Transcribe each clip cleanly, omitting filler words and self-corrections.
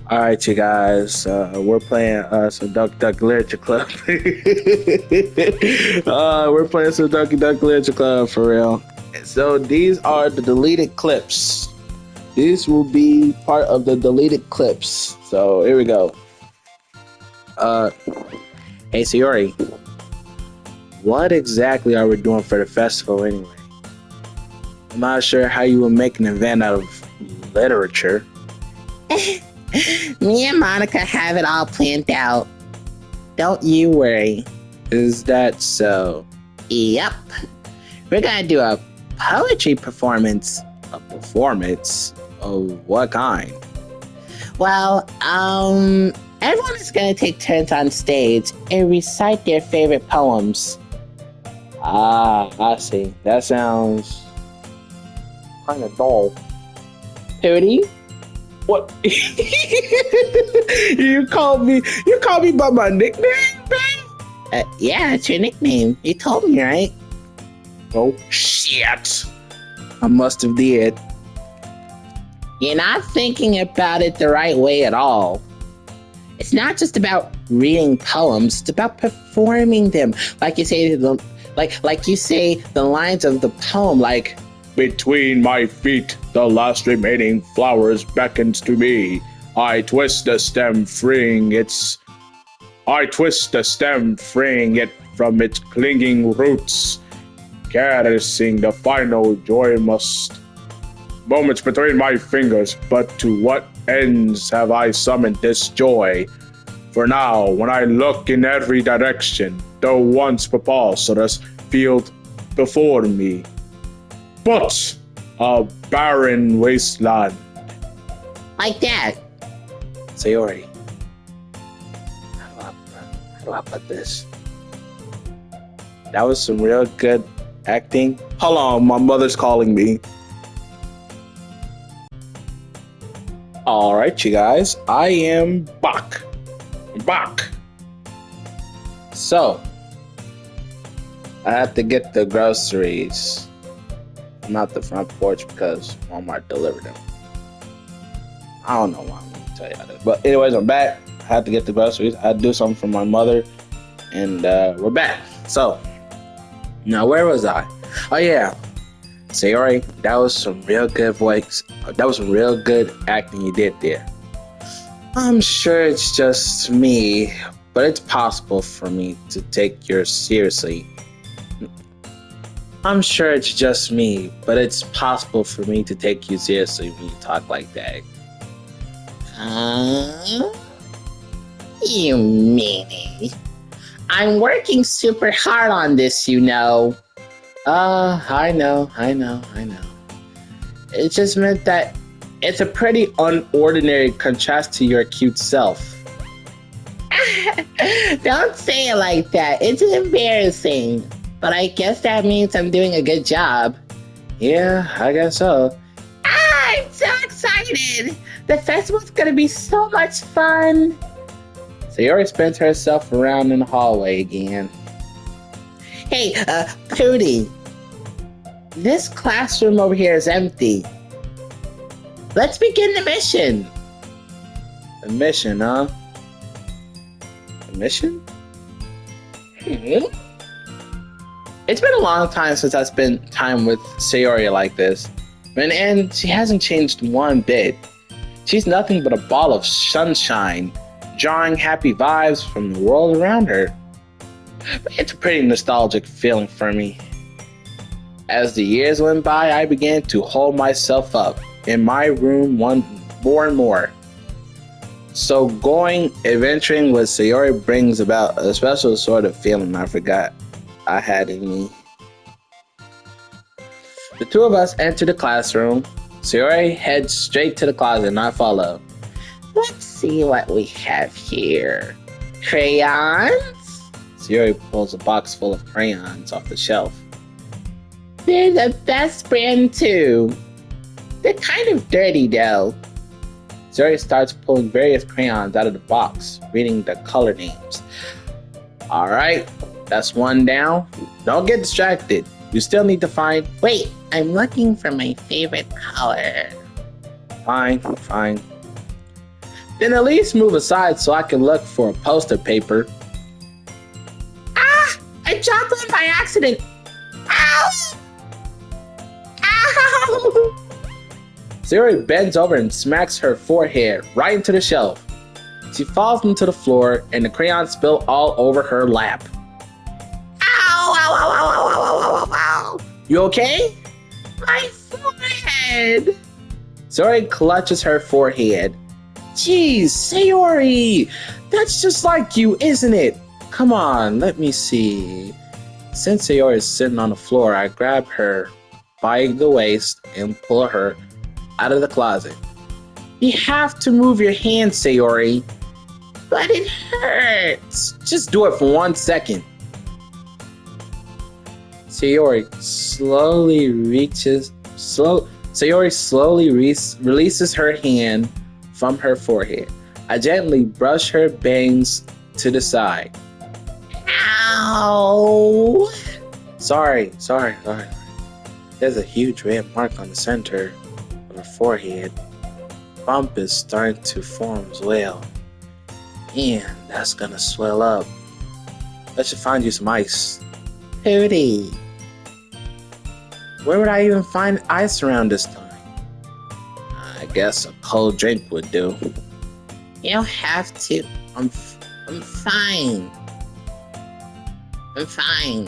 All right, you guys. We're playing some Duck Duck Literature Club. We're playing some Ducky Duck Literature Club for real. So these are the deleted clips. These will be part of the deleted clips. So here we go. Uh, hey Sayori, what exactly are we doing for the festival anyway? I'm not sure how you would make an event out of literature. Me and Monica have it all planned out. Don't you worry. Is that so? Yep. We're gonna do a poetry performance. A performance? Of what kind? Well, everyone is gonna take turns on stage and recite their favorite poems. Ah, I see. That sounds kind of dull. Pooty? What? You called me by my nickname, babe? Yeah, it's your nickname. You told me, right? Oh, shit. I must have did. You're not thinking about it the right way at all. It's not just about reading poems, it's about performing them. Like you say like you say the lines of the poem, like between my feet, the last remaining flowers beckons to me. I twist the stem, freeing it from its clinging roots, caressing the final moments between my fingers. But to what ends have I summoned this joy? For now, when I look in every direction, though once preposterous field before me, but a barren wasteland. like that. Sayori, how do I put this? That was some real good acting. Hold on, my mother's calling me. Alright, you guys, I am back. So, I have to get the groceries. Not the front porch because Walmart delivered them. I don't know why I'm going to tell you that. But anyways, I'm back. I had to get the groceries. I had to do something for my mother. And we're back. So, now where was I? Oh yeah. Sayori, that was some real good voice. That was some real good acting you did there. I'm sure it's just me, but it's possible for me to take you seriously. I'm sure it's just me, but it's possible for me to take you seriously when you talk like that. You meanie. I'm working super hard on this, you know. I know. It just meant that it's a pretty unordinary contrast to your cute self. Don't say it like that. It's embarrassing. But I guess that means I'm doing a good job. Yeah, I guess so. I'm so excited! The festival's gonna be so much fun. Sayori spins herself around in the hallway again. Hey, Pooty. This classroom over here is empty. Let's begin the mission. The mission, huh? The mission? It's been a long time since I spent time with Sayori like this. And she hasn't changed one bit. She's nothing but a ball of sunshine, drawing happy vibes from the world around her. It's a pretty nostalgic feeling for me. As the years went by, I began to hold myself up in my room more and more. So adventuring with Sayori brings about a special sort of feeling I forgot I had in me. The two of us enter the classroom. Sayori heads straight to the closet and I follow. Let's see what we have here. Crayons? Sayori pulls a box full of crayons off the shelf. They're the best brand too. They're kind of dirty though. Sayori starts pulling various crayons out of the box, reading the color names. Alright, that's one down. Don't get distracted. You still need to find... Wait, I'm looking for my favorite color. Fine. Then at least move aside so I can look for a poster paper. Ah! I dropped one by accident. Ow! Ow! Sayori bends over and smacks her forehead right into the shelf. She falls into the floor and the crayons spill all over her lap. Ow! Ow! Ow! Ow! Ow! Ow! Ow! Ow! Ow! You okay? My forehead! Sayori clutches her forehead. Jeez, Sayori! That's just like you, isn't it? Come on, let me see. Since Sayori is sitting on the floor, I grab her by the waist and pull her out of the closet. You have to move your hand, Sayori. But it hurts. Just do it for 1 second. Sayori slowly releases her hand from her forehead. I gently brush her bangs to the side. Ow! Sorry. There's a huge red mark on the center of her forehead. Bump is starting to form as well. And that's gonna swell up. I should find you some ice. Hootie. Where would I even find ice around this time? I guess a cold drink would do. You don't have to. I'm fine. I'm fine.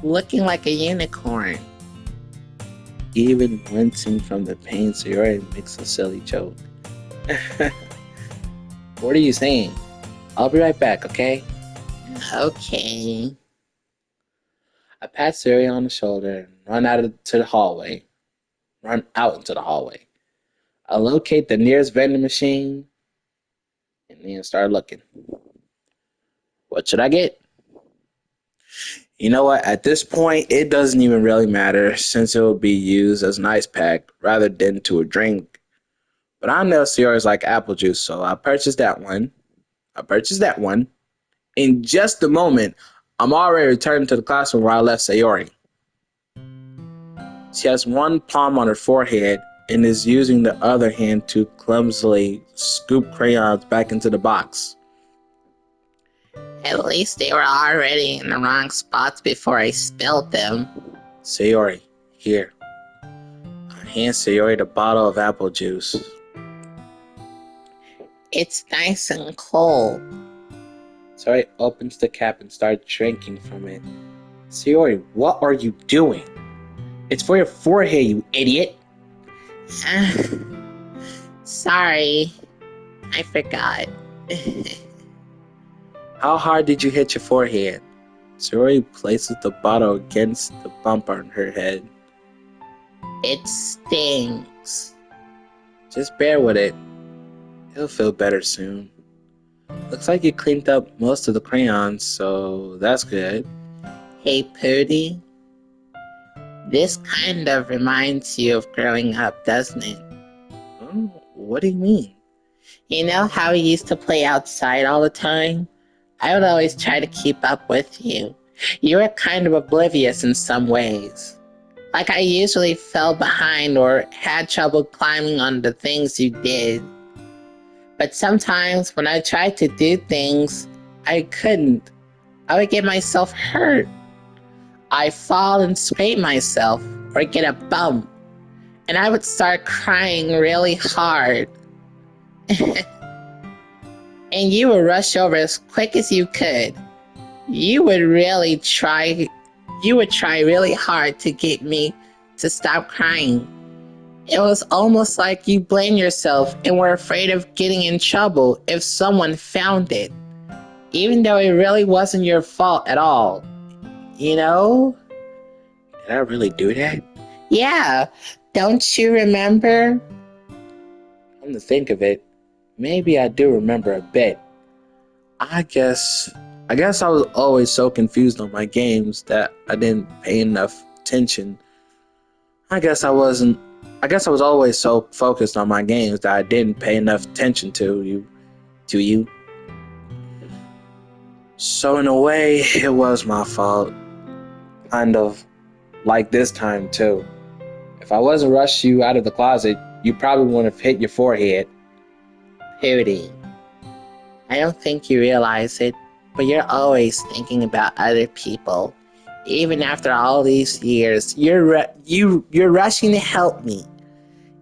Looking like a unicorn. Even wincing from the pain, Sayori makes a silly joke. What are you saying? I'll be right back, okay? Okay. I pat Sayori on the shoulder and run out into the hallway. I locate the nearest vending machine and then start looking. What should I get? You know what? At this point, it doesn't even really matter since it will be used as an ice pack rather than to a drink. But I know Sayori's like apple juice, so I purchased that one. In just a moment, I'm already returning to the classroom where I left Sayori. She has one palm on her forehead and is using the other hand to clumsily scoop crayons back into the box. At least they were already in the wrong spots before I spilled them. Sayori, here. I hand Sayori the bottle of apple juice. It's nice and cold. Sayori opens the cap and starts drinking from it. Sayori, what are you doing? It's for your forehead, you idiot. Sorry. I forgot. How hard did you hit your forehead? Sayori places the bottle against the bump on her head. It stings. Just bear with it. It'll feel better soon. Looks like you cleaned up most of the crayons, so that's good. Hey, Pootie. This kind of reminds you of growing up, doesn't it? Oh, what do you mean? You know how we used to play outside all the time? I would always try to keep up with you. You were kind of oblivious in some ways. Like I usually fell behind or had trouble climbing on the things you did. But sometimes when I tried to do things, I couldn't. I would get myself hurt. I'd fall and scrape myself or get a bump. And I would start crying really hard. And you would rush over as quick as you could. You would try really hard to get me to stop crying. It was almost like you blamed yourself and were afraid of getting in trouble if someone found it. Even though it really wasn't your fault at all. You know? Did I really do that? Yeah. Don't you remember? Come to think of it, maybe I do remember a bit. I guess I was always so confused on my games that I didn't pay enough attention. I guess I was always so focused on my games that I didn't pay enough attention to you. So in a way, it was my fault. Kind of like this time too. If I wasn't rushed you out of the closet, you probably wouldn't have hit your forehead. Hootie, I don't think you realize it, but you're always thinking about other people. Even after all these years, you're rushing to help me.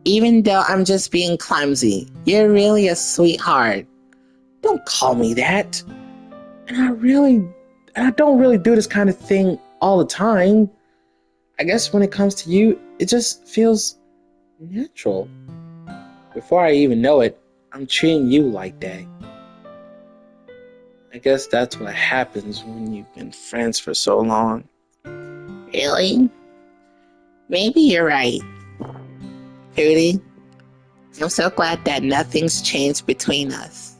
Even though I'm just being clumsy, you're really a sweetheart. Don't call me that. And I don't really do this kind of thing all the time. I guess when it comes to you, it just feels natural. Before I even know it, I'm treating you like that. I guess that's what happens when you've been friends for so long. Really? Maybe you're right. Hootie, I'm so glad that nothing's changed between us.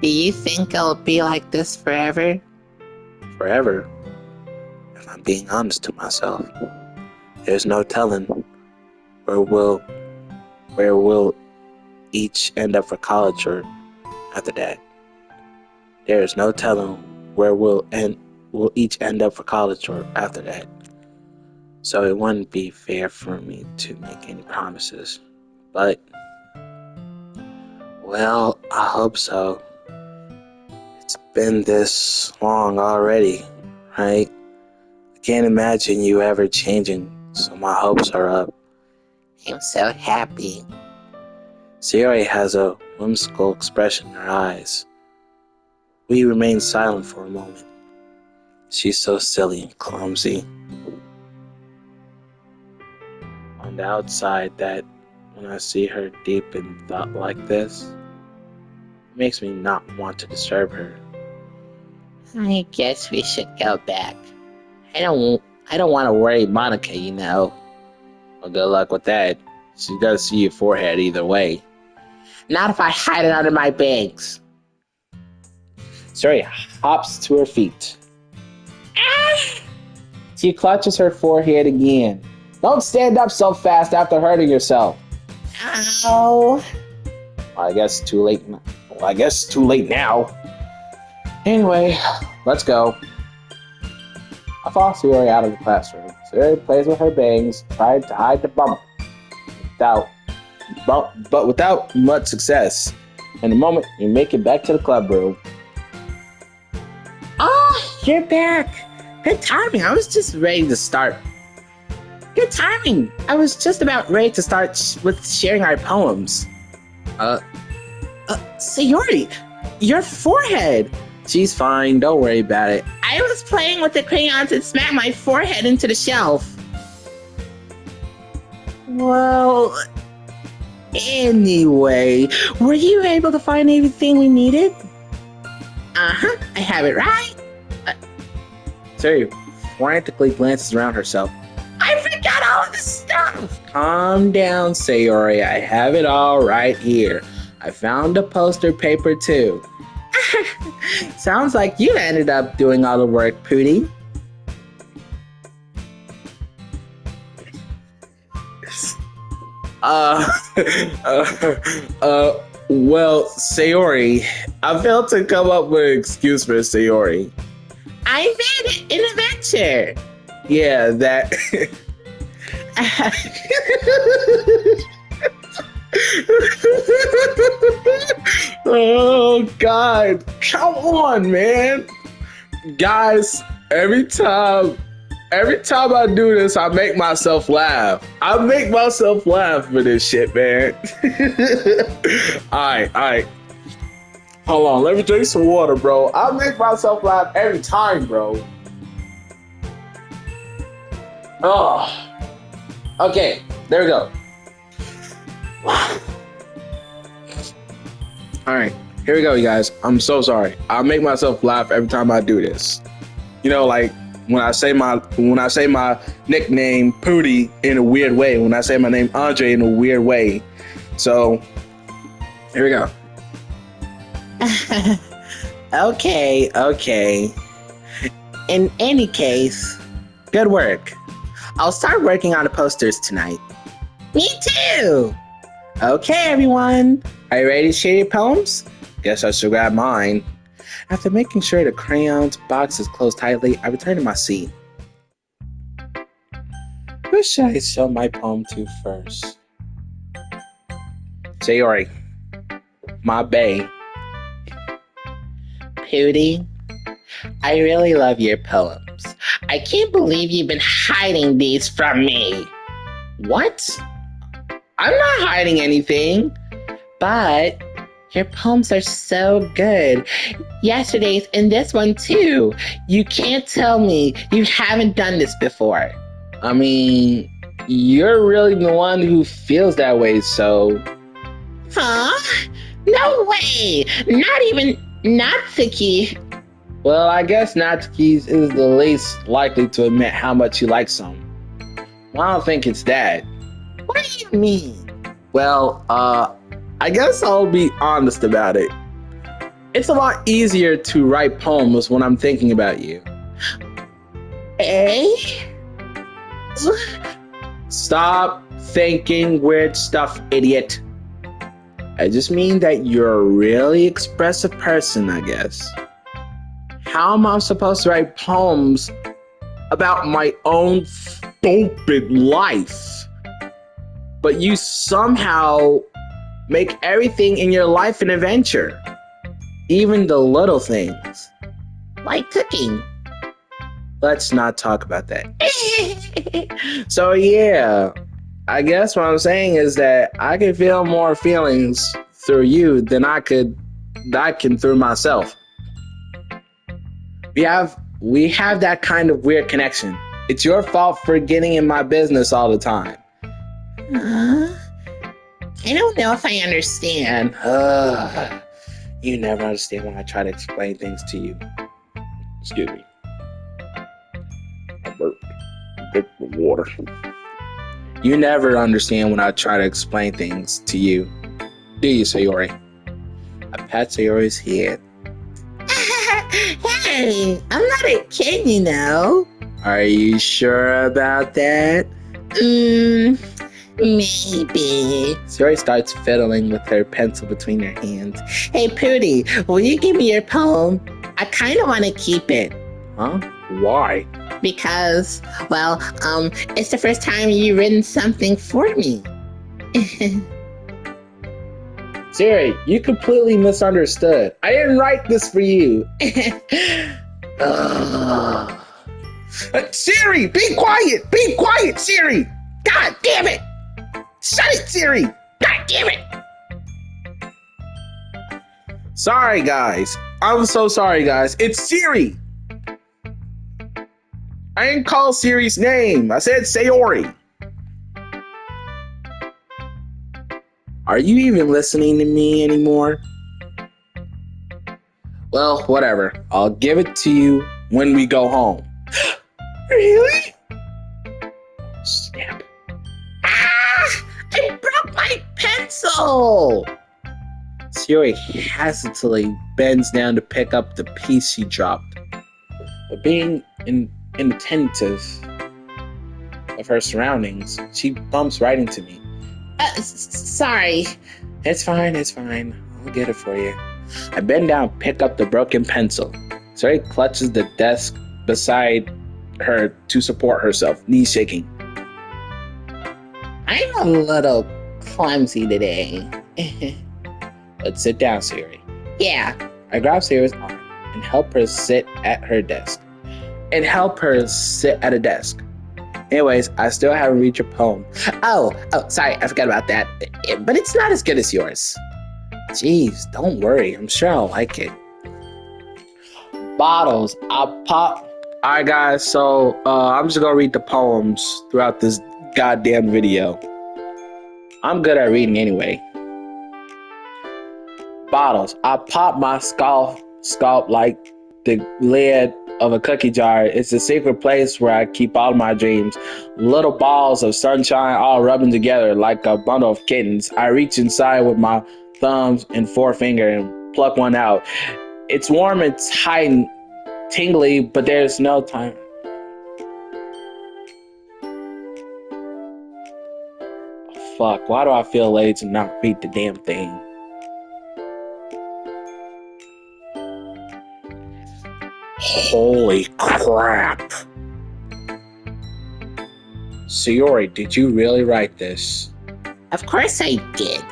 Do you think it'll be like this forever? Forever? If I'm being honest to myself, there's no telling where we'll each end up for college or after that. There is no telling where we'll each end up for college or after that. So it wouldn't be fair for me to make any promises. But, well, I hope so. It's been this long already, right? I can't imagine you ever changing, so my hopes are up. I'm so happy. Sayori has a whimsical expression in her eyes. We remain silent for a moment. She's so silly and clumsy. On the outside, that when I see her deep in thought like this, it makes me not want to disturb her. I guess we should go back. I don't want to worry Monica, you know. Well, good luck with that. She's gonna see your forehead either way. Not if I hide it under my bangs. Sayori hops to her feet. She clutches her forehead again. Don't stand up so fast after hurting yourself. Ow. Well, I guess too late. Well, I guess too late now. Anyway, let's go. I follow Sayori out of the classroom. Sayori plays with her bangs, trying to hide the bump. But without much success. In a moment, you make it back to the club room. Oh, you're back. Good timing. I was just ready to start. Good timing. I was just about ready to start with sharing our poems. Sayori, your forehead. She's fine. Don't worry about it. I was playing with the crayons and smacked my forehead into the shelf. Well, anyway, were you able to find everything we needed? Uh-huh. I have it right. Sayori frantically glances around herself. I forgot all of this stuff. Calm down, Sayori. I have it all right here. I found the poster paper too. Sounds like you ended up doing all the work, Pootie. Well, Sayori, I failed to come up with an excuse for Sayori. I made an adventure. Yeah, that. Oh, God. Come on, man. Guys, every time I do this, I make myself laugh. I make myself laugh for this shit, man. All right. Hold on, let me drink some water, bro. I make myself laugh every time, bro. Oh. Okay, there we go. All right, here we go, you guys. I'm so sorry. I make myself laugh every time I do this. You know, like when I say my nickname Pootie in a weird way. When I say my name Andre in a weird way. So here we go. Okay. In any case, good work. I'll start working on the posters tonight. Me too. Okay, everyone. Are you ready to share your poems? Guess I should grab mine. After making sure the crayons box is closed tightly, I return to my seat. Who should I show my poem to first? Sayori. my bae. Pootie, I really love your poems. I can't believe you've been hiding these from me. What? I'm not hiding anything. But your poems are so good. Yesterday's and this one too. You can't tell me you haven't done this before. I mean, you're really the one who feels that way, so. Huh? No way! Not even Natsuki. Well, I guess Natsuki's is the least likely to admit how much he likes some. I don't think it's that. What do you mean? Well, I guess I'll be honest about it. It's a lot easier to write poems when I'm thinking about you. Eh? Stop thinking weird stuff, idiot. I just mean that you're a really expressive person, I guess. How am I supposed to write poems about my own stupid life? But you somehow make everything in your life an adventure. Even the little things. Like cooking. Let's not talk about that. So yeah, I guess what I'm saying is that I can feel more feelings through you than I can through myself. We have that kind of weird connection. It's your fault for getting in my business all the time. I don't know if I understand. You never understand when I try to explain things to you. Excuse me. I burped. Bit of water. You never understand when I try to explain things to you. Do you, Sayori? I pat Sayori's head. Hey, I'm not a kid, you know. Are you sure about that? Maybe. Sayori starts fiddling with her pencil between her hands. Hey, Pootie, will you give me your poem? I kind of want to keep it. Huh? Why? Because, well, it's the first time you've written something for me. Sayori, you completely misunderstood. I didn't write this for you. Siri, be quiet! Be quiet, Siri! God damn it! Shut it, Siri! God damn it! Sorry, guys. I'm so sorry, guys. It's Siri! I didn't call Siri's name. I said Sayori. Are you even listening to me anymore? Well, whatever. I'll give it to you when we go home. Really? Snap. Ah! I broke my pencil! Sayori hesitantly bends down to pick up the piece she dropped. But being inattentive of her surroundings, she bumps right into me. Sorry. It's fine. I'll get it for you. I bend down, pick up the broken pencil. Sayori clutches the desk beside her to support herself, knees shaking. I'm a little clumsy today. Let's sit down, Sayori. Yeah. I grab Sayori's arm and help her sit at a desk. Anyways, I still haven't read your poem. Oh, sorry, I forgot about that. But it's not as good as yours. Jeez, don't worry. I'm sure I'll like it. Bottles. I'll pop. Alright, guys, so I'm just gonna read the poems throughout this goddamn video. I'm good at reading anyway. Bottles. I pop my scalp like the lid of a cookie jar. It's a secret place where I keep all my dreams. Little balls of sunshine all rubbing together like a bundle of kittens. I reach inside with my thumbs and forefinger and pluck one out. It's warm, it's hot and tingly, but there's no time. Fuck, why do I feel lazy to not read the damn thing? Holy crap. Sayori, did you really write this? Of course I did.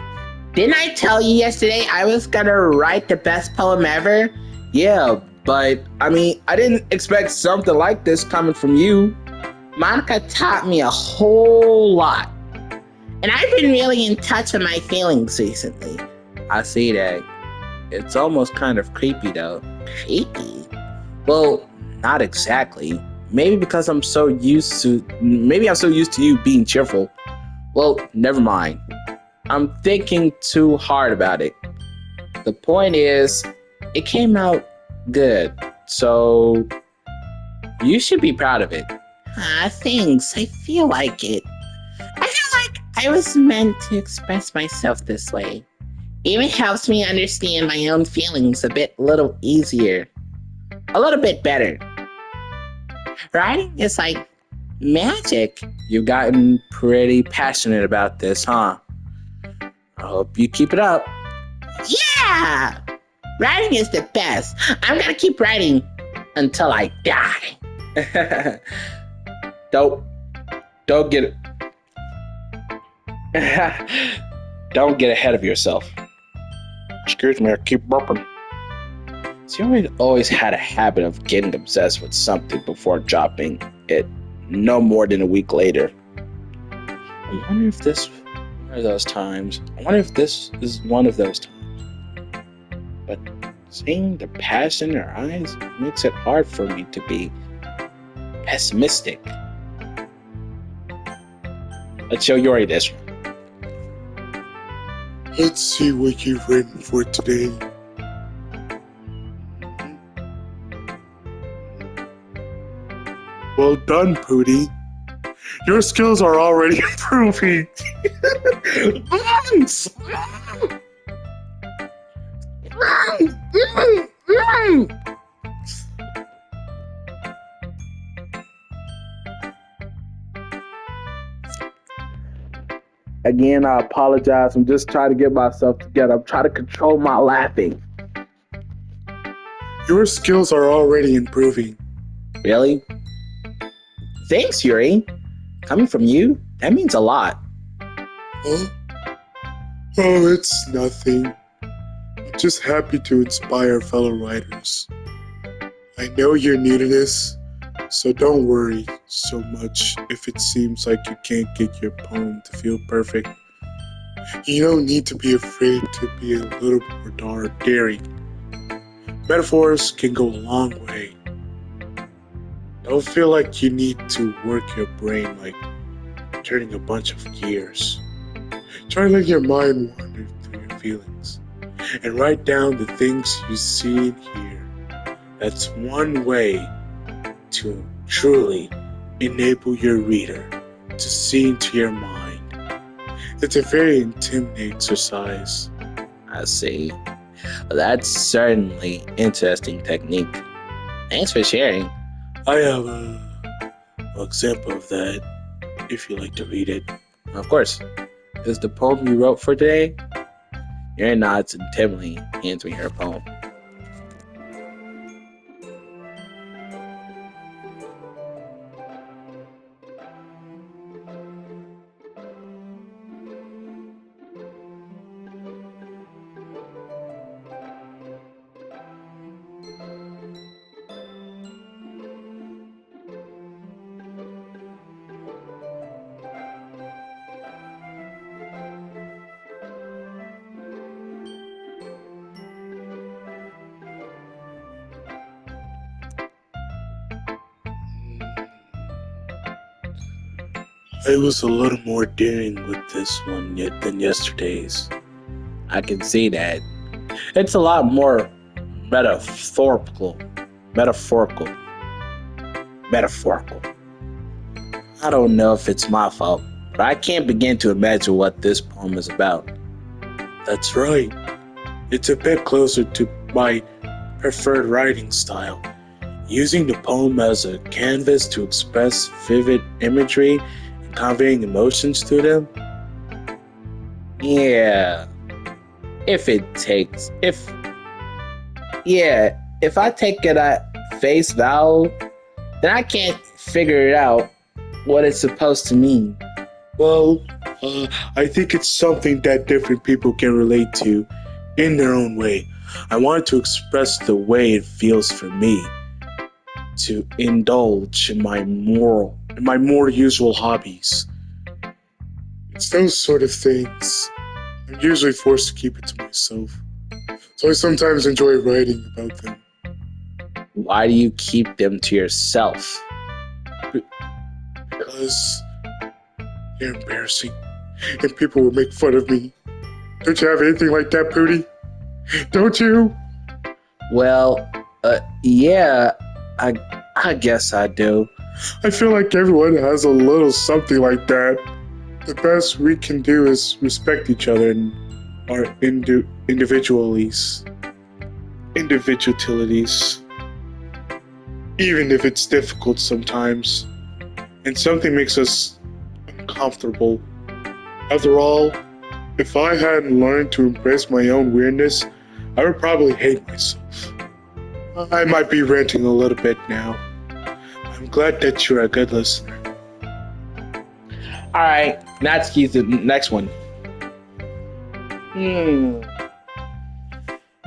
Didn't I tell you yesterday I was gonna write the best poem ever? Yeah, but I mean, I didn't expect something like this coming from you. Monica taught me a whole lot. And I've been really in touch with my feelings recently. I see that. It's almost kind of creepy though. Creepy? Well, not exactly. Maybe I'm so used to you being cheerful. Well, never mind. I'm thinking too hard about it. The point is, it came out good. So you should be proud of it. Thanks. I feel like it. I feel like I was meant to express myself this way. Even helps me understand my own feelings little easier, a little bit better. Writing is like magic. You've gotten pretty passionate about this, huh? I hope you keep it up. Yeah! Writing is the best. I'm gonna keep writing until I die. don't get don't get ahead of yourself. Excuse me, I keep burping. Sayori always had a habit of getting obsessed with something before dropping it no more than a week later. I wonder if this is one of those times. But seeing the passion in her eyes makes it hard for me to be pessimistic. Let's show Yori this one. Let's see what you've written for today. Well done, Pootie. Your skills are already improving. Again, I apologize. I'm just trying to get myself together. I'm trying to control my laughing. Your skills are already improving. Really? Thanks, Yuri. Coming from you, that means a lot. Huh? Oh, it's nothing. I'm just happy to inspire fellow writers. I know you're new to this, so don't worry so much if it seems like you can't get your poem to feel perfect. You don't need to be afraid to be a little more daring. Metaphors can go a long way. Don't feel like you need to work your brain like turning a bunch of gears. Try letting your mind wander through your feelings and write down the things you see and hear. That's one way to truly enable your reader to see into your mind. It's a very intimidating exercise. I see. That's certainly interesting technique. Thanks for sharing. I have an example of that if you like to read it. Of course. Is the poem you wrote for today? Yuri nods and timidly hands me her poem. I was a little more daring with this one than yesterday's. I can see that. It's a lot more metaphorical. Metaphorical. I don't know if it's my fault, but I can't begin to imagine what this poem is about. That's right. It's a bit closer to my preferred writing style, using the poem as a canvas to express vivid imagery and conveying emotions to them. Yeah. If I take it at face value, then I can't figure it out what it's supposed to mean. Well, I think it's something that different people can relate to in their own way. I wanted to express the way it feels for me to indulge in my more usual hobbies. It's those sort of things. I'm usually forced to keep it to myself. So I sometimes enjoy writing about them. Why do you keep them to yourself? Because they're embarrassing. And people will make fun of me. Don't you have anything like that, Pootie? Don't you? Well, yeah, I guess I do. I feel like everyone has a little something like that. The best we can do is respect each other and our individualities. Even if it's difficult sometimes. And something makes us uncomfortable. After all, if I hadn't learned to embrace my own weirdness, I would probably hate myself. I might be ranting a little bit now. I'm glad that you're a good listener. All right, Natsuki's the next one.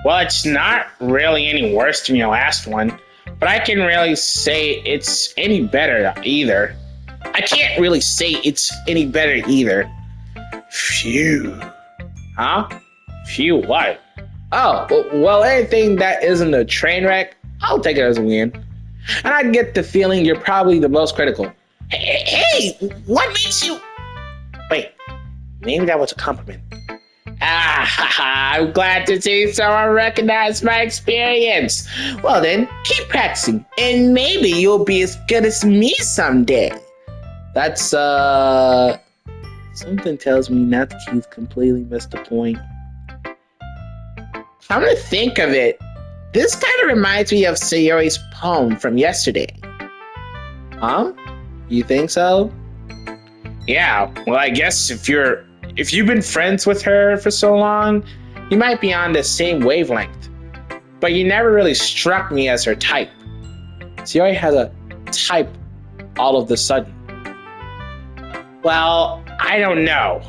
Well, it's not really any worse than your last one, but I can really say it's any better either. I can't really say it's any better either. Phew. Huh? Phew, what? Oh, well, anything that isn't a train wreck, I'll take it as a win. And I get the feeling you're probably the most critical. Hey, what makes you... Wait, maybe that was a compliment. I'm glad to see someone recognize my experience. Well then, keep practicing, and maybe you'll be as good as me someday. That's, something tells me Natsuki's completely missed the point. Come to think of it, this kind of reminds me of Sayori's poem from yesterday. Huh? You think so? Yeah, well, I guess if you've been friends with her for so long, you might be on the same wavelength. But you never really struck me as her type. Sayori has a type all of the sudden. Well, I don't know.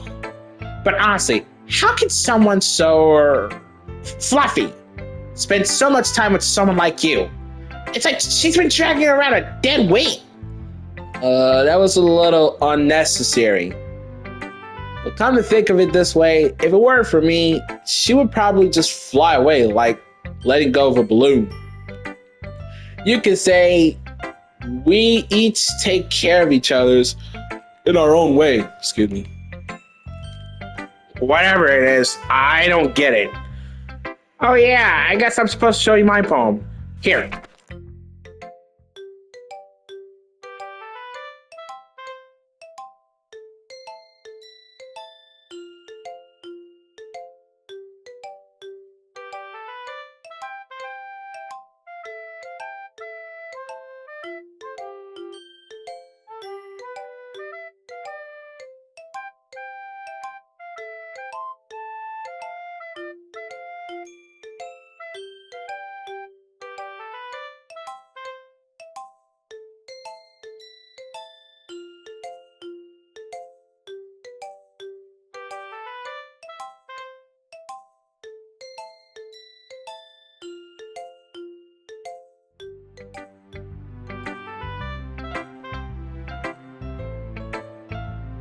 But honestly, how can someone so fluffy spend so much time with someone like you? It's like she's been dragging around a dead weight. That was a little unnecessary. But come to think of it this way, if it weren't for me, she would probably just fly away, like letting go of a balloon. You could say we each take care of each other's in our own way. Excuse me. Whatever it is, I don't get it. Oh yeah, I guess I'm supposed to show you my poem. Here.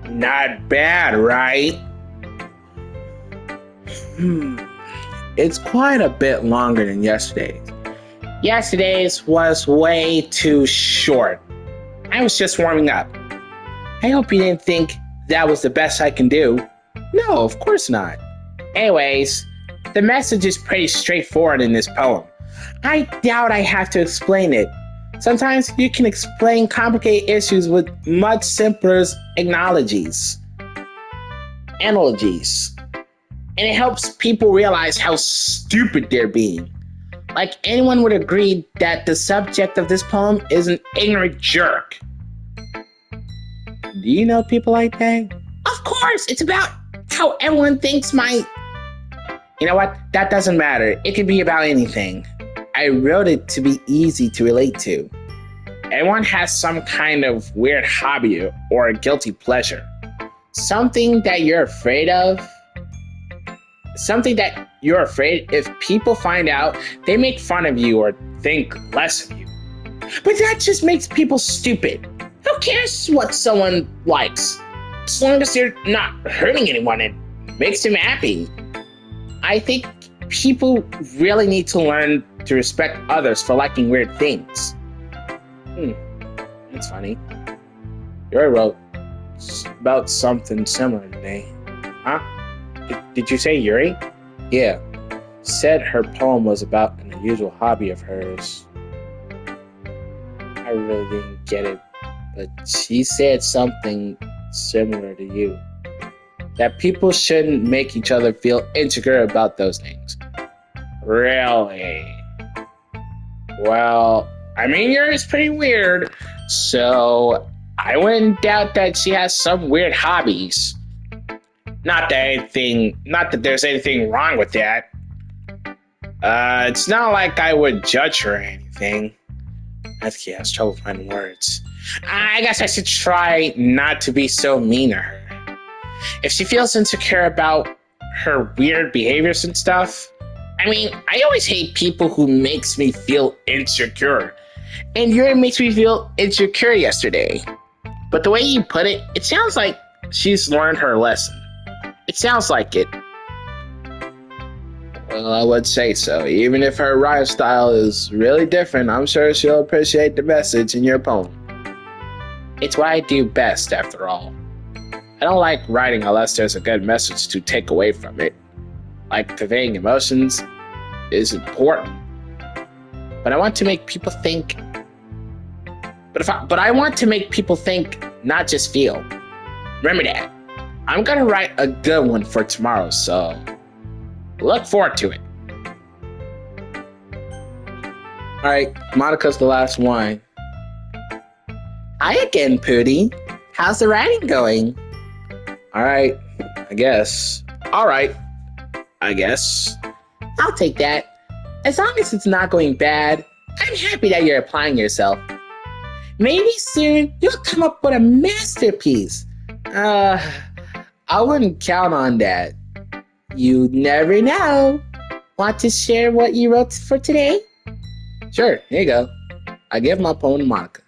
Not bad, right? It's quite a bit longer than yesterday's. Yesterday's was way too short. I was just warming up. I hope you didn't think that was the best I can do. No, of course not. Anyways, the message is pretty straightforward in this poem. I doubt I have to explain it. Sometimes you can explain complicated issues with much simpler analogies. And it helps people realize how stupid they're being. Like anyone would agree that the subject of this poem is an ignorant jerk. Do you know people like that? Of course, it's about how everyone thinks my... You know what? That doesn't matter. It could be about anything. I wrote it to be easy to relate to. Everyone has some kind of weird hobby or a guilty pleasure. something that you're afraid of, something that you're afraid if people find out, they make fun of you or think less of you. But that just makes people stupid. Who cares what someone likes? As long as you're not hurting anyone, it makes them happy. I think people really need to learn to respect others for liking weird things. That's funny. Yuri wrote about something similar today. Huh? Did you say Yuri? Yeah. Said her poem was about an unusual hobby of hers. I really didn't get it, but she said something similar to you. That people shouldn't make each other feel insecure about those things. Really? Well, I mean, yours is pretty weird, so I wouldn't doubt that she has some weird hobbies. Not that there's anything wrong with that. It's not like I would judge her or anything. I think he has trouble finding words. I guess I should try not to be so mean to her. If she feels insecure about her weird behaviors and stuff, I mean, I always hate people who makes me feel insecure. And Yuri makes me feel insecure yesterday. But the way you put it, it sounds like she's learned her lesson. It sounds like it. Well, I would say so. Even if her rhyme style is really different, I'm sure she'll appreciate the message in your poem. It's what I do best, after all. I don't like writing unless there's a good message to take away from it. Like conveying emotions is important. But I want to make people think. But I want to make people think, not just feel. Remember that. I'm gonna write a good one for tomorrow, so look forward to it. All right, Monica's the last one. Hi again, Pootie. How's the writing going? All right, I guess. All right, I guess. I'll take that. As long as it's not going bad, I'm happy that you're applying yourself. Maybe soon you'll come up with a masterpiece. I wouldn't count on that. You never know. Want to share what you wrote for today? Sure, here you go. I give my poem to Monica.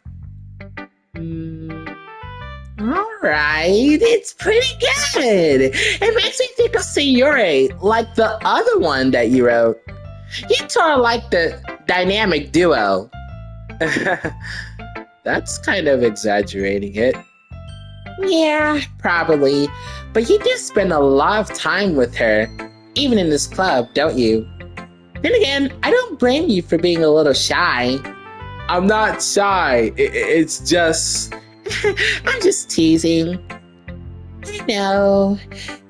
Alright, it's pretty good. It makes me think of Sayori, like the other one that you wrote. You two are like the dynamic duo. That's kind of exaggerating it. Yeah, probably. But you do spend a lot of time with her, even in this club, don't you? Then again, I don't blame you for being a little shy. I'm not shy. It's just... I'm just teasing. I know.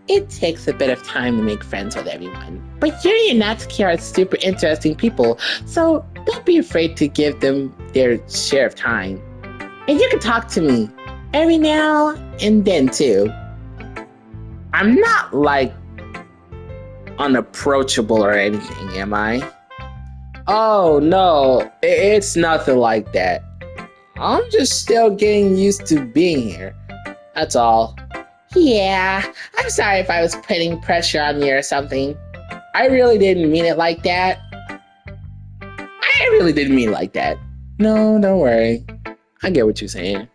It takes a bit of time to make friends with everyone. But Yuri and Natsuki are super interesting people, so don't be afraid to give them their share of time. And you can talk to me every now and then too. I'm not like unapproachable or anything, am I? Oh no, it's nothing like that. I'm just still getting used to being here. That's all. Yeah, I'm sorry if I was putting pressure on you or something. I really didn't mean it like that. No, don't worry. I get what you're saying.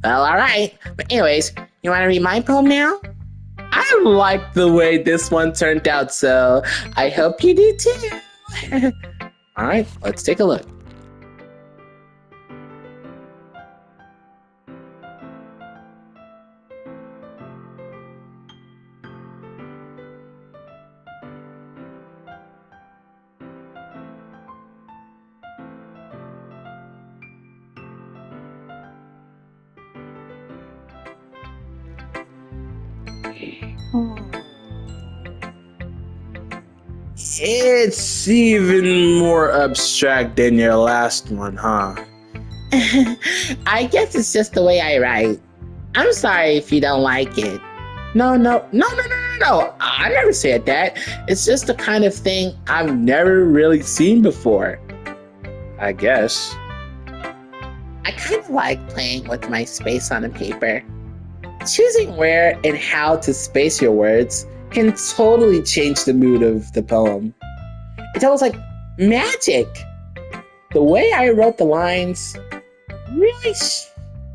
Well, alright. But anyways, you want to read my poem now? I like the way this one turned out, so I hope you do too. Alright, let's take a look. It's even more abstract than your last one, huh? I guess it's just the way I write. I'm sorry if you don't like it. No. I never said that. It's just the kind of thing I've never really seen before. I guess. I kind of like playing with my space on the paper. Choosing where and how to space your words can totally change the mood of the poem. It's almost like magic. The way I wrote the lines really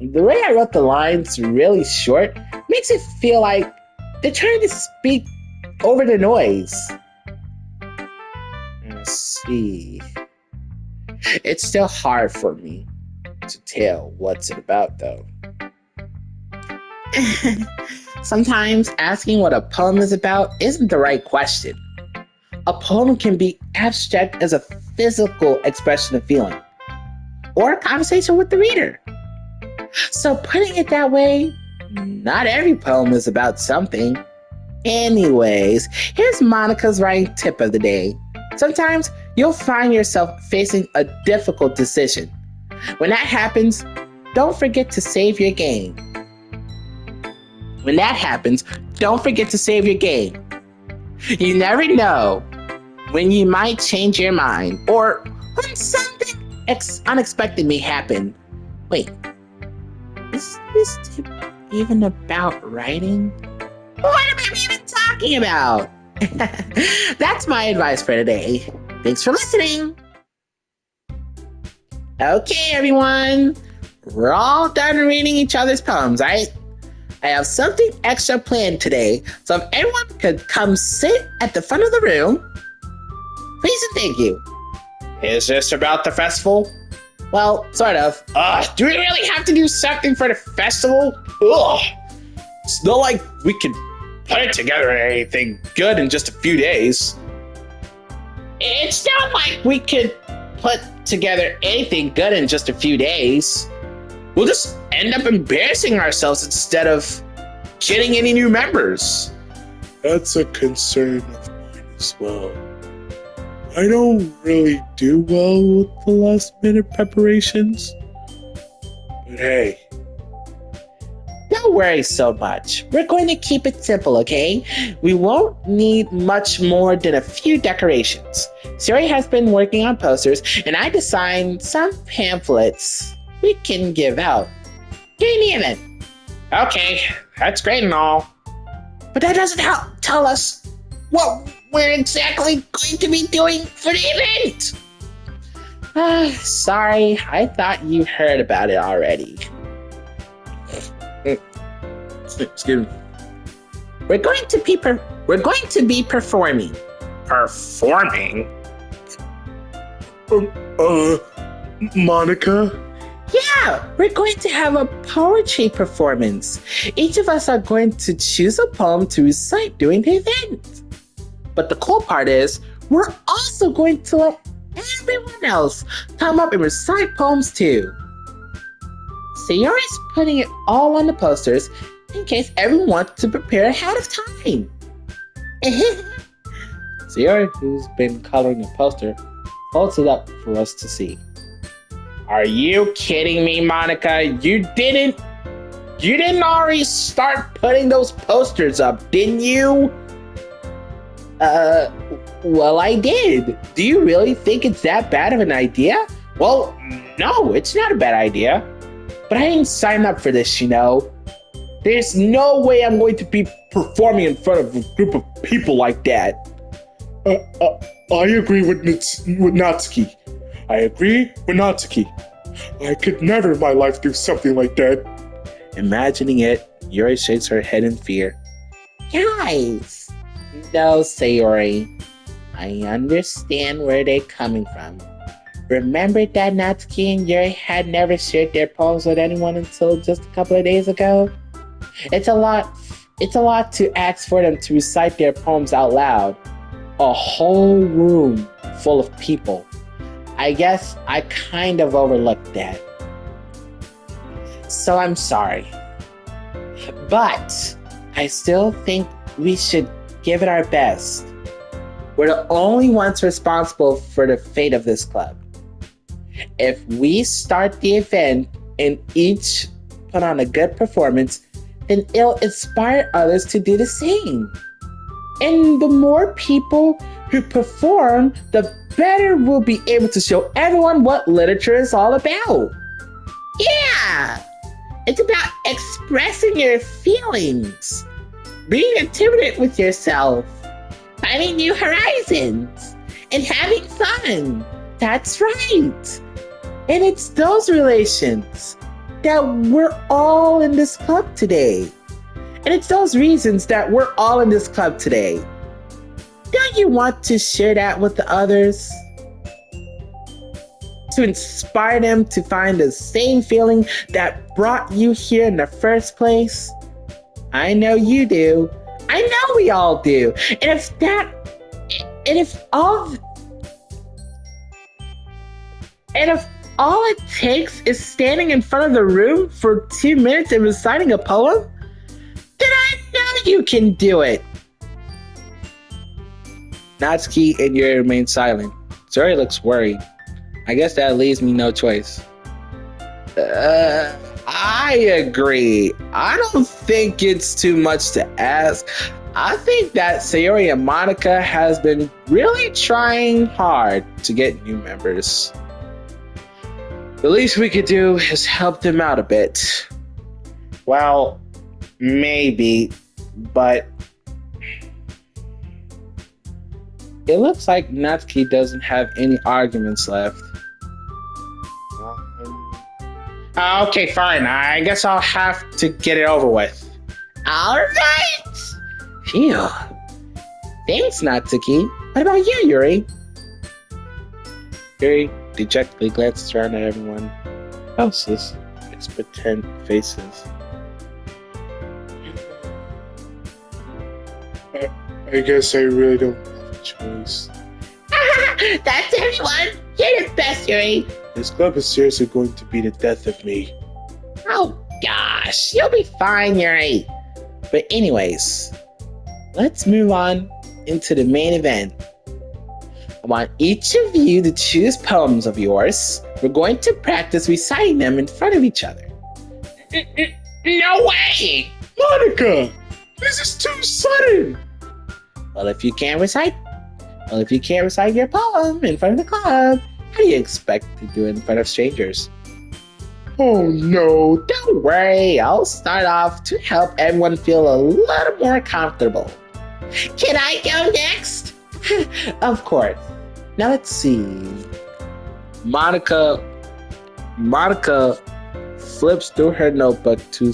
really short makes it feel like they're trying to speak over the noise. Let's see. It's still hard for me to tell what's it about, though. Sometimes asking what a poem is about isn't the right question. A poem can be abstract as a physical expression of feeling or a conversation with the reader. So putting it that way, not every poem is about something. Anyways, here's Monica's writing tip of the day. Sometimes you'll find yourself facing a difficult decision. When that happens, don't forget to save your game. You never know when you might change your mind or when something unexpected may happen. Wait, is this tip even about writing? What am I even talking about? That's my advice for today. Thanks for listening. Okay, everyone. We're all done reading each other's poems, right? I have something extra planned today, so if everyone could come sit at the front of the room, please and thank you. Is this about the festival? Well, sort of. Do we really have to do something for the festival? Ugh. It's not like we could put it together or anything good in just a few days. It's not like we could put together anything good in just a few days. We'll just end up embarrassing ourselves instead of getting any new members. That's a concern of mine as well. I don't really do well with the last minute preparations. But hey. Don't worry so much. We're going to keep it simple, okay? We won't need much more than a few decorations. Sayori has been working on posters, and I designed some pamphlets we can give out during the event. Okay, that's great and all, but that doesn't tell us what we're exactly going to be doing for the event. Sorry, I thought you heard about it already. Excuse me. We're going to be performing. Performing? Monica? Yeah, we're going to have a poetry performance. Each of us are going to choose a poem to recite during the event. But the cool part is, we're also going to let everyone else come up and recite poems too. Sayori's putting it all on the posters in case everyone wants to prepare ahead of time. Sayori, who's been coloring the poster, holds it up for us to see. Are you kidding me, Monica? You didn't already start putting those posters up, didn't you? Well, I did. Do you really think it's that bad of an idea? Well, no, it's not a bad idea. But I didn't sign up for this, you know. There's no way I'm going to be performing in front of a group of people like that. I agree with Natsuki. I could never in my life do something like that. Imagining it, Yuri shakes her head in fear. Guys! No, Sayori. I understand where they're coming from. Remember that Natsuki and Yuri had never shared their poems with anyone until just a couple of days ago? It's a lot to ask for them to recite their poems out loud. A whole room full of people. I guess I kind of overlooked that. So I'm sorry. But I still think we should give it our best. We're the only ones responsible for the fate of this club. If we start the event and each put on a good performance, then it'll inspire others to do the same. And the more people who perform, the better we'll be able to show everyone what literature is all about. Yeah! It's about expressing your feelings, being intimate with yourself, finding new horizons, and having fun. That's right. And it's those relations that we're all in this club today. And it's those reasons that we're all in this club today. Don't you want to share that with the others? To inspire them to find the same feeling that brought you here in the first place? I know you do. I know we all do. And if all it takes is standing in front of the room for 2 minutes and reciting a poem, then I know you can do it. Natsuki and Yuri remain silent. Sayori looks worried. I guess that leaves me no choice. I agree. I don't think it's too much to ask. I think that Sayori and Monica has been really trying hard to get new members. The least we could do is help them out a bit. Well, maybe, but it looks like Natsuki doesn't have any arguments left. Okay, fine. I guess I'll have to get it over with. All right. Phew. Thanks, Natsuki. What about you, Yuri? Yuri dejectedly glances around at everyone else's expectant faces. I guess I really don't have a choice. That's everyone. You're the best, Yuri. This club is seriously going to be the death of me. Oh, gosh. You'll be fine, Yuri. But anyways, let's move on into the main event. I want each of you to choose poems of yours. We're going to practice reciting them in front of each other. No way! Monica! This is too sudden! Well, if you can't recite your poem in front of the club, how do you expect to do it in front of strangers? Oh no! Don't worry, I'll start off to help everyone feel a little more comfortable. Can I go next? Of course. Now let's see. Monica flips through her notebook to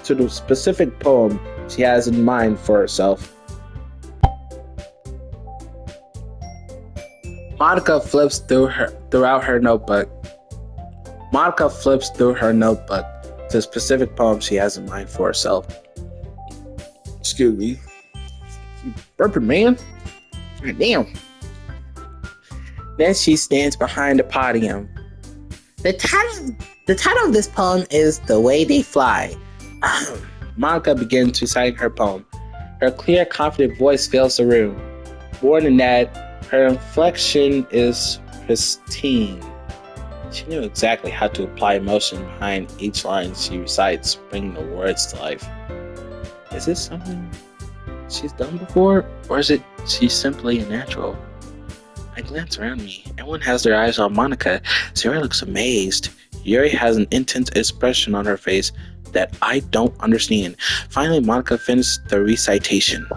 the specific poem she has in mind for herself. Monica flips through her notebook to the specific poem she has in mind for herself. Excuse me. You burping, man. God damn. Then she stands behind the podium. The title of this poem is The Way They Fly. Monica begins reciting her poem. Her clear, confident voice fills the room. More than that, her inflection is pristine. She knew exactly how to apply emotion behind each line she recites, bringing the words to life. Is this something she's done before, or is it she's simply a natural? I glance around me. Everyone has their eyes on Monica. Sayori looks amazed. Yuri has an intense expression on her face that I don't understand. Finally, Monica finishes the recitation.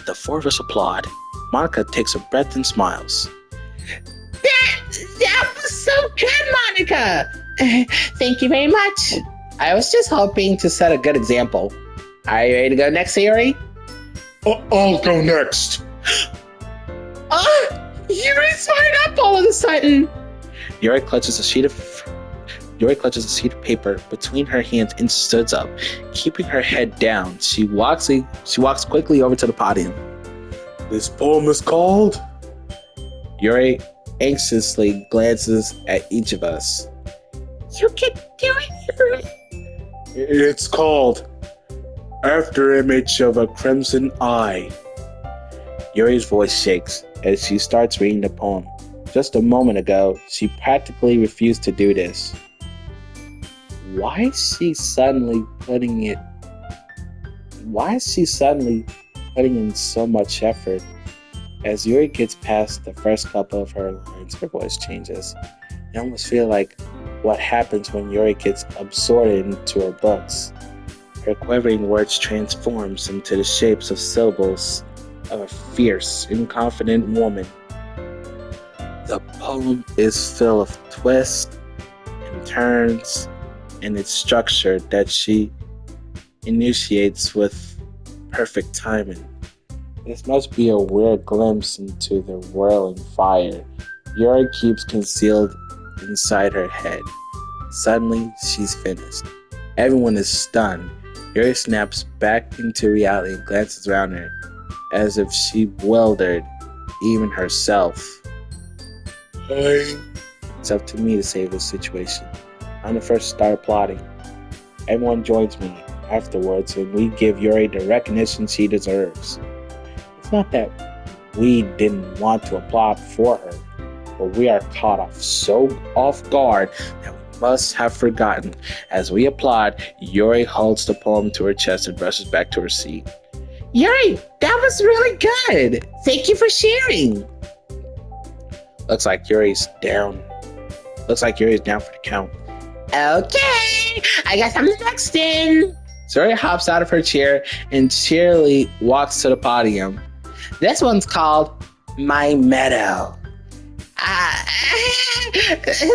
The four of us applaud. Monica takes a breath and smiles. That was so good, Monica. Thank you very much. I was just hoping to set a good example. Are you ready to go next, Sayori? I'll go next. Yuri's fired up all of a sudden. Yuri clutches a sheet of paper between her hands and stands up, keeping her head down. She walks quickly over to the podium. This poem is called? Yuri anxiously glances at each of us. You can do it, Yuri. It's called After Image of a Crimson Eye. Yuri's voice shakes as she starts reading the poem. Just a moment ago, she practically refused to do this. Why is she suddenly putting in so much effort? As Yuri gets past the first couple of her lines, her voice changes. I almost feel like what happens when Yuri gets absorbed into her books. Her quivering words transforms into the shapes of syllables of a fierce and confident woman. The poem is full of twists and turns, and it's structured that she initiates with perfect timing. This must be a weird glimpse into the whirling fire Yuri keeps concealed inside her head. Suddenly, she's finished. Everyone is stunned. Yuri snaps back into reality and glances around her, as if she bewildered even herself. Fine. It's up to me to save this situation. I'm the first to start plotting. Everyone joins me afterwards, and we give Yuri the recognition she deserves. It's not that we didn't want to applaud for her, but we are caught off guard that we must have forgotten. As we applaud, Yuri holds the poem to her chest and rushes back to her seat. Yuri, that was really good. Thank you for sharing. Looks like Yuri's down. Looks like Yuri's down for the count. Okay, I guess I'm the next in. Sayori hops out of her chair and cheerily walks to the podium. This one's called My Meadow.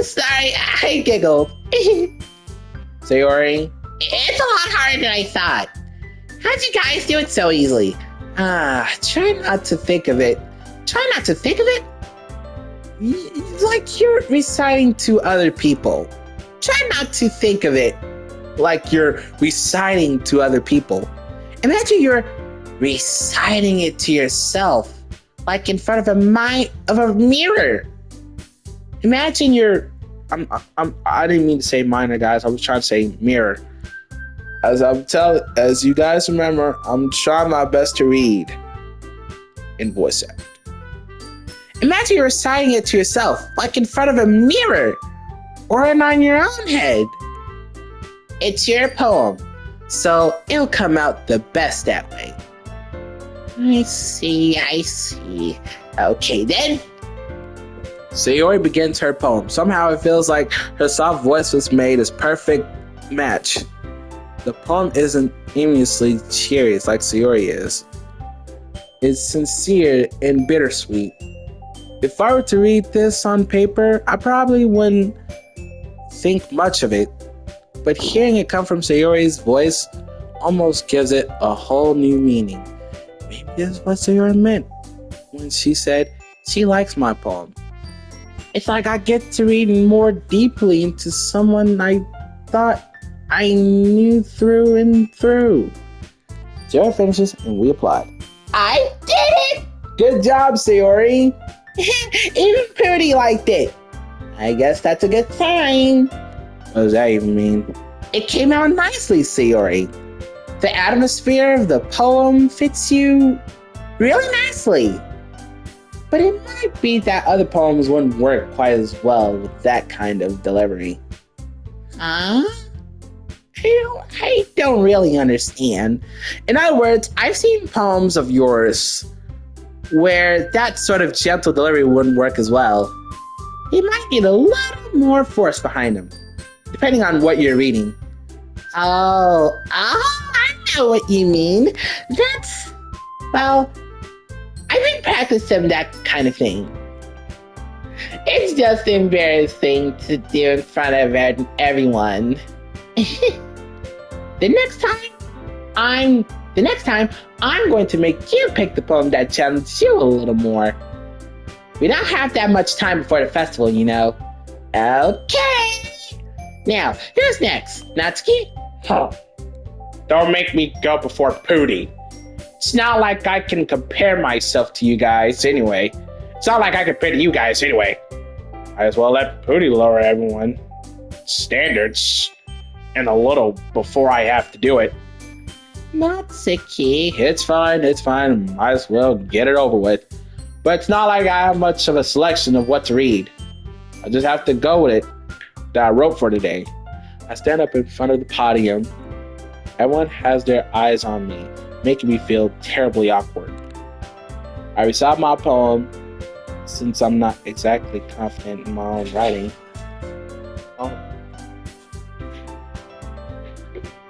Sorry, I giggled. Sayori, It's a lot harder than I thought. How'd you guys do it so easily? try not to think of it. Try not to think of it. Like you're reciting to other people. Try not to think of it. Like you're reciting to other people. Imagine you're reciting it to yourself, like in front of a mirror. Imagine you're. I didn't mean to say minor, guys. I was trying to say mirror. As you guys remember, I'm trying my best to read in voice act. Imagine you're reciting it to yourself, like in front of a mirror, or on your own head. It's your poem, so it'll come out the best that way. I see. Okay then. Sayori begins her poem. Somehow it feels like her soft voice was made as perfect match. The poem isn't aimlessly cheery like Sayori is. It's sincere and bittersweet. If I were to read this on paper, I probably wouldn't think much of it. But hearing it come from Sayori's voice almost gives it a whole new meaning. Maybe this is what Sayori meant when she said she likes my poem. It's like I get to read more deeply into someone I thought I knew through and through. Sayori finishes and we applaud. I did it! Good job, Sayori! Even Pooty liked it. I guess that's a good sign. What does that even mean? It came out nicely, Sayori. The atmosphere of the poem fits you really nicely. But it might be that other poems wouldn't work quite as well with that kind of delivery. Huh? I don't really understand. In other words, I've seen poems of yours where that sort of gentle delivery wouldn't work as well. You might need a little more force behind them, depending on what you're reading. Oh, I know what you mean. Well, I've been practicing that kind of thing. It's just embarrassing to do in front of everyone. The next time I'm going to make you pick the poem that challenges you a little more. We don't have that much time before the festival, you know. Okay. Now, who's next? Natsuki? Huh. Don't make me go before Pooty. It's not like I can compare myself to you guys anyway. It's not like I compare to you guys anyway. Might as well let Pooty lower everyone standards and a little before I have to do it. Natsuki. It's fine. Might as well get it over with. But it's not like I have much of a selection of what to read. I just have to go with it that I wrote for today. I stand up in front of the podium. Everyone has their eyes on me, making me feel terribly awkward. I recite my poem, since I'm not exactly confident in my own writing.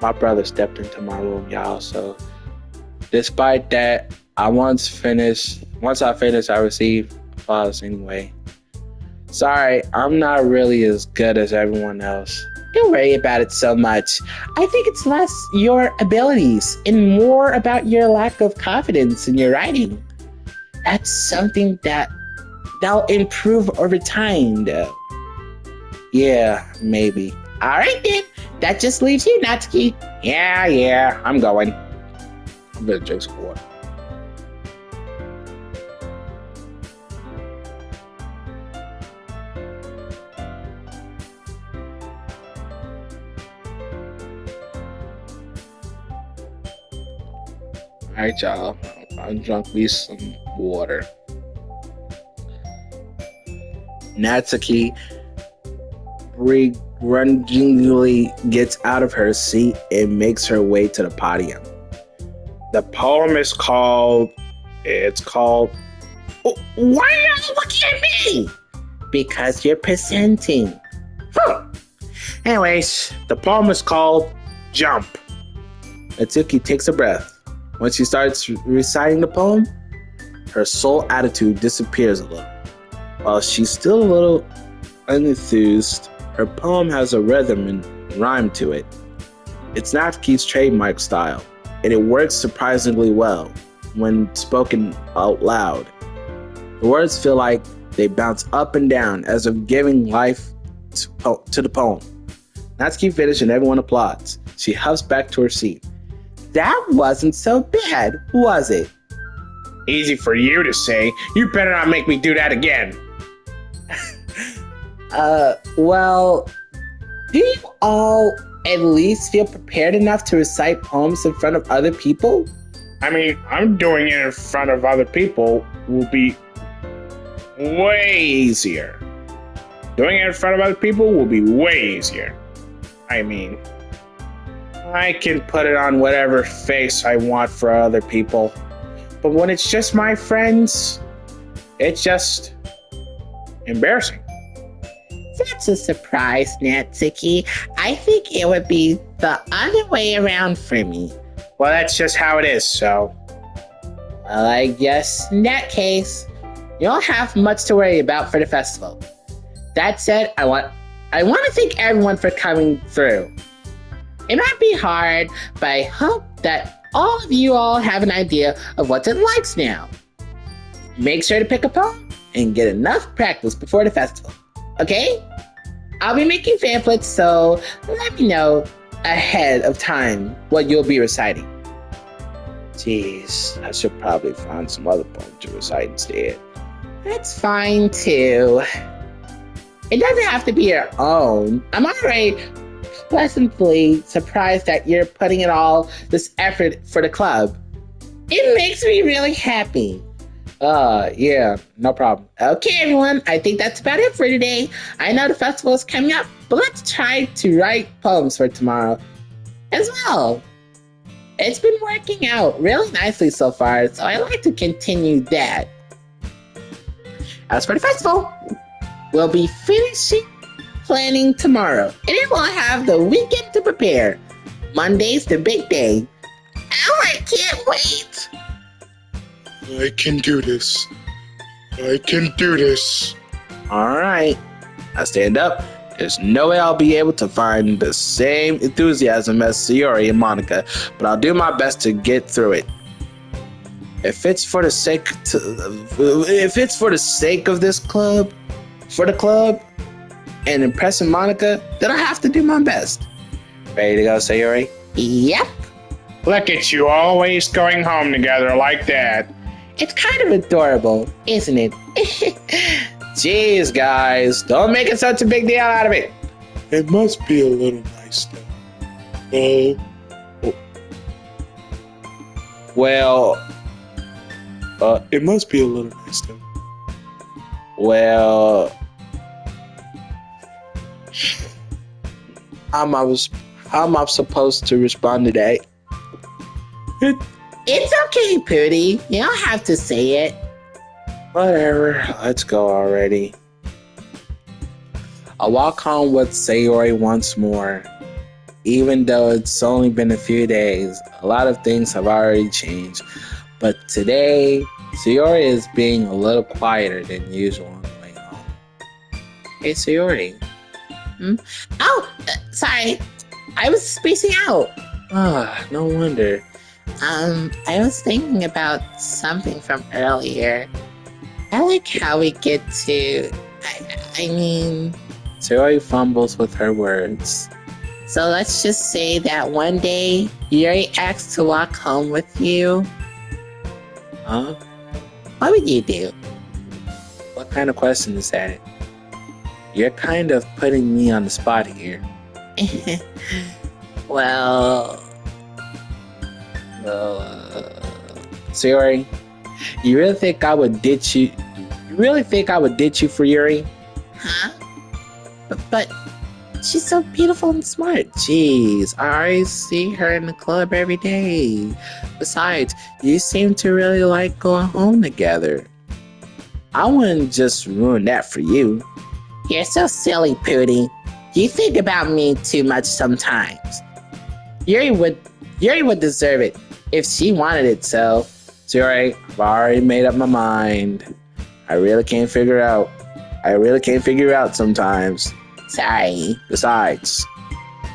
my brother stepped into my room, y'all. So despite that, once I finished, I received applause anyway. Sorry, I'm not really as good as everyone else. Don't worry about it so much. I think it's less your abilities and more about your lack of confidence in your writing. That's something that'll improve over time, though. Yeah, maybe. All right, then. That just leaves you, Natsuki. Yeah, I'm going. I'm gonna drink some water. Alright, y'all. I drunk me some water. Natsuki begrudgingly gets out of her seat and makes her way to the podium. The poem is called. Oh, why are you looking at me? Because you're presenting. Anyways, the poem is called Jump. Natsuki takes a breath. When she starts reciting the poem, her soul attitude disappears a little. While she's still a little unenthused, her poem has a rhythm and rhyme to it. It's Natsuki's trademark style, and it works surprisingly well when spoken out loud. The words feel like they bounce up and down as if giving life to the poem. Natsuki finishes and everyone applauds. She huffs back to her seat. That wasn't so bad, was it? Easy for you to say. You better not make me do that again. Well, do you all at least feel prepared enough to recite poems in front of other people? I mean, I'm doing it in front of other people will be way easier. Doing it in front of other people will be way easier. I mean, I can put it on whatever face I want for other people. But when it's just my friends, it's just embarrassing. That's a surprise, Natsuki. I think it would be the other way around for me. Well, that's just how it is, so. Well, I guess in that case, you don't have much to worry about for the festival. That said, I want to thank everyone for coming through. It might be hard, but I hope that all of you all have an idea of what it likes now. Make sure to pick a poem and get enough practice before the festival. Okay? I'll be making pamphlets, so let me know ahead of time what you'll be reciting. Jeez, I should probably find some other poem to recite instead. That's fine too. It doesn't have to be your own. I'm already pleasantly surprised that you're putting in all this effort for the club. It makes me really happy. Yeah, no problem. Okay, everyone, I think that's about it for today. I know the festival is coming up, but let's try to write poems for tomorrow as well. It's been working out really nicely so far, so I'd like to continue that. As for the festival, we'll be finishing planning tomorrow, and then we'll have the weekend to prepare. Monday's the big day. Oh, I can't wait! I can do this. I can do this. Alright, I stand up. There's no way I'll be able to find the same enthusiasm as Sayori and Monica, but I'll do my best to get through it. If it's for the sake of this club, for the club, and impressing Monica, then I have to do my best. Ready to go, Sayori? Yep. Look at you, always going home together like that. It's kind of adorable, isn't it? Jeez, guys, don't make it such a big deal out of it. It must be a little nice though. Well, It must be a little nice though. well, how am I supposed to respond to that? It's okay, Pootie. You don't have to say it. Whatever, let's go already. I walk home with Sayori once more. Even though it's only been a few days, a lot of things have already changed. But today, Sayori is being a little quieter than usual on the way home. Hey, Sayori. Oh, sorry. I was spacing out. Ah, no wonder. I was thinking about something from earlier. I like how we get to. I mean, Sayori fumbles with her words. so let's just say that one day Yuri asked to walk home with you. Huh? What would you do? What kind of question is that? You're kind of putting me on the spot here. Well, Sayori, you really think I would ditch you? You really think I would ditch you for Yuri? huh? But she's so beautiful and smart. Jeez, I always see her in the club every day. Besides, you seem to really like going home together. I wouldn't just ruin that for you. You're so silly, Pootie. You think about me too much sometimes. Yuri would deserve it if she wanted it so. Sayori, I've already made up my mind. I really can't figure out sometimes. Sorry. Besides,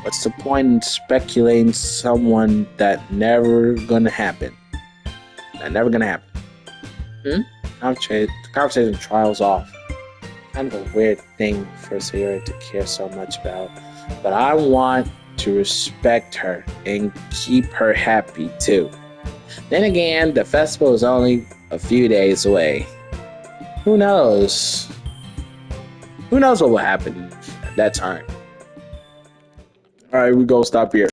what's the point in speculating someone that never gonna happen? Conversation trials off. Kind of a weird thing for Sayori to care so much about. But I want to respect her and keep her happy too. Then again, the festival is only a few days away. Who knows? Who knows what will happen at that time? Alright, we go stop here.